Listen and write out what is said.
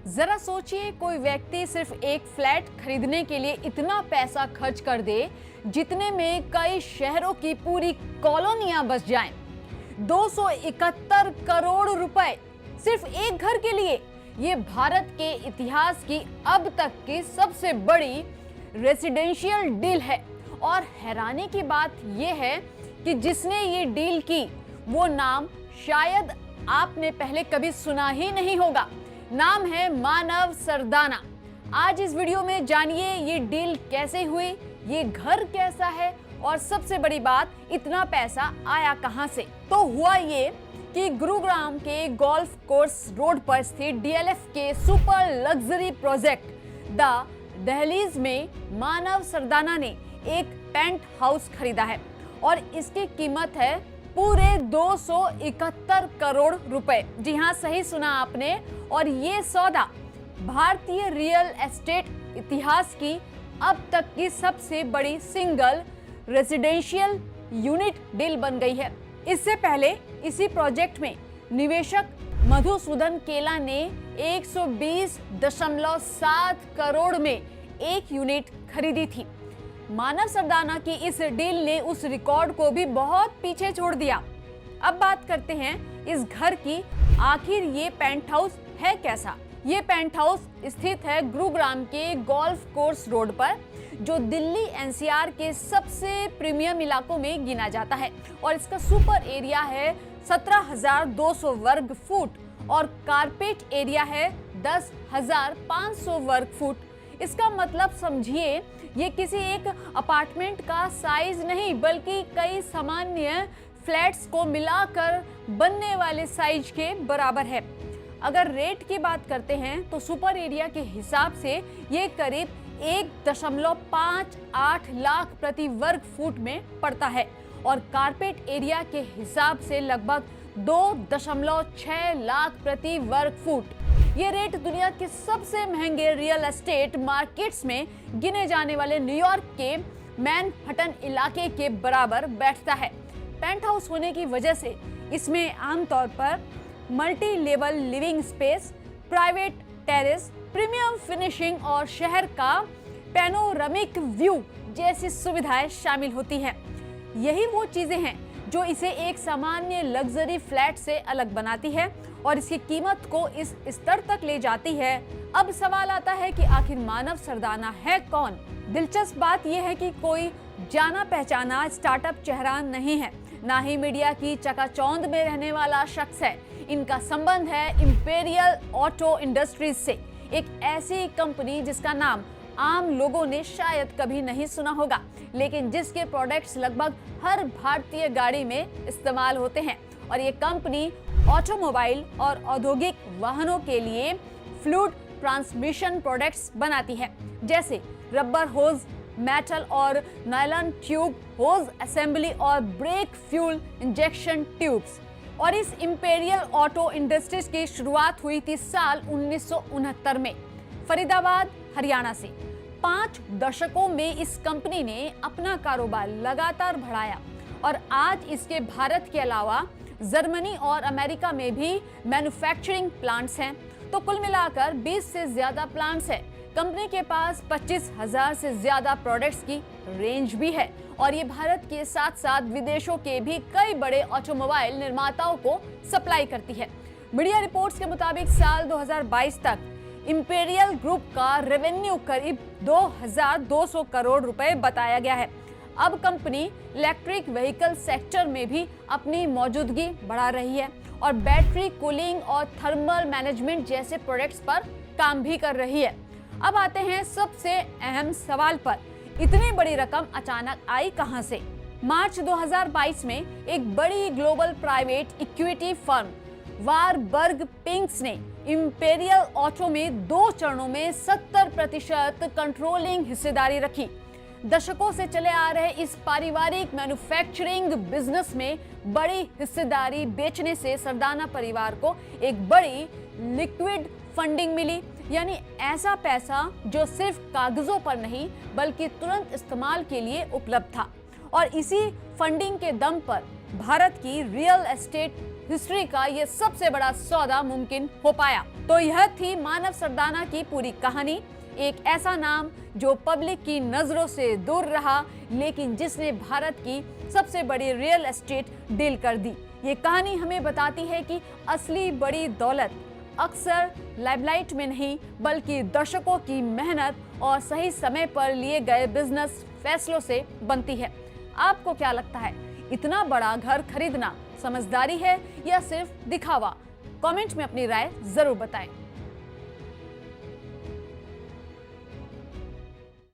जरा सोचिए, कोई व्यक्ति सिर्फ एक फ्लैट खरीदने के लिए इतना पैसा खर्च कर दे जितने में कई शहरों की पूरी कॉलोनियां बस जाएं। 271 करोड़ रुपए सिर्फ एक घर के लिए। ये भारत के इतिहास की अब तक की सबसे बड़ी रेसिडेंशियल डील है। और हैरानी की बात यह है कि जिसने ये डील की वो नाम शायद आपने पहले कभी सुना ही नहीं होगा। नाम है मानव सरदाना। आज इस वीडियो में जानिए ये डील कैसे हुई, ये घर कैसा है और सबसे बड़ी बात, इतना पैसा आया कहां से। तो हुआ ये कि गुरुग्राम के गोल्फ कोर्स रोड पर स्थित डीएलएफ के सुपर लग्जरी प्रोजेक्ट द दहलीज में मानव सरदाना ने एक पेंट हाउस खरीदा है और इसकी कीमत है पूरे 271 करोड़ रुपए। जी हां, सही सुना आपने। और ये सौदा भारतीय रियल एस्टेट इतिहास की अब तक की सबसे बड़ी सिंगल रेजिडेंशियल यूनिट डील बन गई है। इससे पहले इसी प्रोजेक्ट में निवेशक मधुसूदन केला ने 120.7 करोड़ में एक यूनिट खरीदी थी। मानव सरदाना की इस डील ने उस रिकॉर्ड को भी बहुत पीछे छोड़ दिया। अब बात करते हैं इस घर की। आखिर ये पेंट हाउस है कैसा। ये पेंट हाउस स्थित है गुरुग्राम के गोल्फ कोर्स रोड पर, जो दिल्ली एनसीआर के सबसे प्रीमियम इलाकों में गिना जाता है। और इसका सुपर एरिया है 17,200 वर्ग फुट और कारपेट एरिया है 10,500 वर्ग फुट। इसका मतलब समझिए, ये किसी एक अपार्टमेंट का साइज नहीं बल्कि कई सामान्य फ्लैट्स को मिलाकर बनने वाले साइज के बराबर है। अगर रेट की बात करते हैं तो सुपर एरिया के हिसाब से ये करीब 1.58 लाख प्रति वर्ग फुट में पड़ता है और कारपेट एरिया के हिसाब से लगभग 2.6 लाख प्रति वर्ग फुट। ये रेट दुनिया के सबसे महंगे रियल एस्टेट मार्केट्स में गिने जाने वाले न्यूयॉर्क के मैनहट्टन इलाके के बराबर बैठता है। पेंट हाउस होने की वजह से इसमें आमतौर पर multi level living space, private terrace, premium finishing और शहर का पैनोरामिक व्यू जैसी सुविधाएं शामिल होती हैं। यही वो चीजें हैं जो इसे एक सामान्य लग्जरी फ्लैट से अलग बनाती है और इसकी कीमत को इस स्तर तक ले जाती है। अब सवाल आता है कि आखिर मानव सरदाना है कौन। दिलचस्प बात यह है कि कोई जाना पहचाना स्टार्टअप चेहरा नहीं है, ना ही मीडिया की चकाचौंध में रहने वाला शख्स है। इनका संबंध है इंपीरियल ऑटो इंडस्ट्रीज से, एक ऐसी कंपनी जिसका नाम आम लोगों ने शायद कभी नहीं सुना होगा, लेकिन जिसके प्रोडक्ट्स लगभग हर भारतीय गाड़ी में इस्तेमाल होते हैं। और ये कंपनी ऑटोमोबाइल और औद्योगिक वाहनों के लिए फ्लूइड ट्रांसमिशन प्रोडक्ट्स बनाती है, जैसे रबर होज, मेटल और नायलॉन ट्यूब होज असेंबली और ब्रेक फ्यूल इंजेक्शन ट्यूब्स। और इस इंपीरियल ऑटो इंडस्ट्रीज की शुरुआत हुई थी साल 1969 में फरीदाबाद, हरियाणा से। 5 दशकों में इस कंपनी ने अपना कारोबार लगातार बढ़ाया और आज इसके भारत के अलावा जर्मनी और अमेरिका में भी मैन्युफैक्चरिंग प्लांट्स हैं। तो कुल मिलाकर 20 से ज्यादा प्लांट्स हैं। कंपनी के पास 25,000 से ज्यादा प्रोडक्ट्स की रेंज भी है और ये भारत के साथ साथ विदेशों के भी कई बड़े ऑटोमोबाइल निर्माताओं को सप्लाई करती है। मीडिया रिपोर्ट्स के मुताबिक साल 2022 तक इंपीरियल ग्रुप का रेवेन्यू करीब 2,200 करोड़ रुपए बताया गया है। अब कंपनी इलेक्ट्रिक व्हीकल सेक्टर में भी अपनी मौजूदगी बढ़ा रही है और बैटरी कूलिंग और थर्मल मैनेजमेंट जैसे प्रोडक्ट्स पर काम भी कर रही है। अब आते हैं सबसे अहम सवाल पर, इतनी बड़ी रकम अचानक आई कहां से। मार्च 2022 में एक बड़ी global private equity firm Warburg पिंक्स ने इंपीरियल ऑटो में 2 चरणों में 70% कंट्रोलिंग हिस्सेदारी रखी। दशकों से चले आ रहे इस पारिवारिक मैन्युफैक्चरिंग बिजनेस में बड़ी हिस्सेदारी बेचने से सरदाना परिवार को एक बड़ी लिक्विड फंडिंग मिली, यानी ऐसा पैसा जो सिर्फ कागजों पर नहीं बल्कि तुरंत इस्तेमाल के लिए उपलब्ध था। और इसी फंडिंग के दम पर भारत की रियल एस्टेट हिस्ट्री का ये सबसे बड़ा सौदा मुमकिन हो पाया। तो यह थी मानव सरदाना की पूरी कहानी। एक ऐसा नाम जो पब्लिक की नजरों से दूर रहा, लेकिन जिसने भारत की सबसे बड़ी रियल एस्टेट डील कर दी। ये कहानी हमें बताती है कि असली बड़ी दौलत अक्सर लाइमलाइट में नहीं, बल्कि दशकों की मेहनत और सही समय पर लिए गए बिजनेस फैसलों से बनती है। आपको क्या लगता है, इतना बड़ा घर खरीदना समझदारी है या सिर्फ दिखावा? कमेंट में अपनी राय जरूर बताएं।